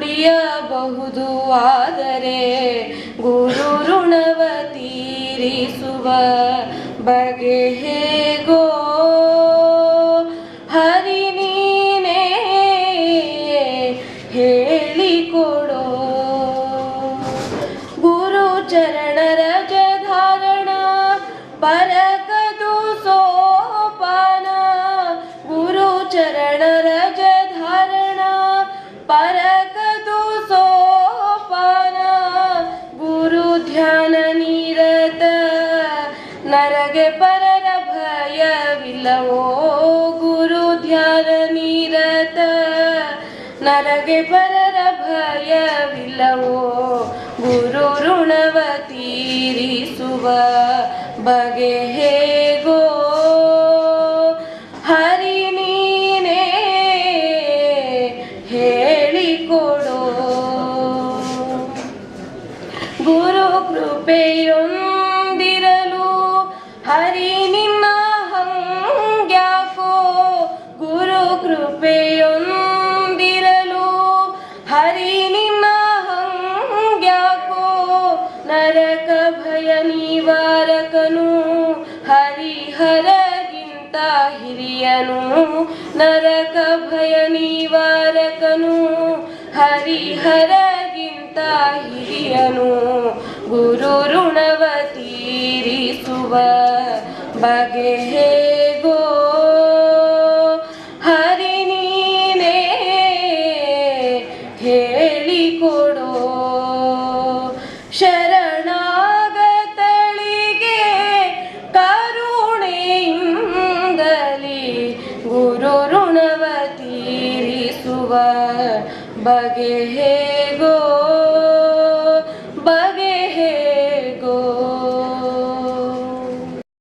ನುಡಿಯಬಹುದು, ಆದರೆ ಗುರು ಋಣವ ತೀರಿಸುವ ಬಗೆ ಹೇಗೋ. ಹರಿ ನೀನೇ ಹೇಳಿಕೊಡೋ. ಗುರು ಚರಣ ರಜ ಧಾರಣ ಪರಕದು ಸೋಪಾನ. ಗುರು ಚರಣ ರಜ ಧಾರಣ ಪರಕದು ಸೋಪಾನ. ಗುರು ಧ್ಯಾನ ನಿರತ ನರಗೆ ಪರರ ಭಯವಿಲ್ಲವೋ. ಗುರು ಧ್ಯಾನ ನಿರತ ನರಗೆ ಪರರ ಭಯವಿಲ್ಲವೋ. ಗುರು ಋಣವ ತೀರಿಸುವ ಬಗೆ ಹೇಗೋ. ಹರಿ ನೀನೇ ಹೇಳಿಕೊಡೋ. ಗುರು ಕೃಪೆಯೊಂದಿರಲು ಹರಿ ನಿನ್ನ ಹಂಗ್ಯಾಕೋ. ಗುರು ಕೃಪೆಯೊಂದಿರಲು ಹರಿ ನಿನ್ನ ಹಂಗ್ಯಾಕೋ. ನರಕ ಭಯ ನಿವಾರಕನು ಹರಿಹರಗಿಂತ ಹಿರಿಯನು. ನರಕ ಭಯ ನಿವಾರಕನು ಹರಿಹರಗಿಂತ ಹಿರಿಯನು. ಗುರು ಋಣವ ತೀರಿಸುವ ಬಗೆ ಹೇಗೋ. ಹರಿ ನೀನೇ ಹೇಳಿಕೊಡೋ. ಶರಣಾಗತಳಿಗೆ ಕರುಣೆಯಿಂದಲೇ ಗುರು ಋಣವ ತೀರಿಸುವ ಬಗೆ ಹೇಗೋ.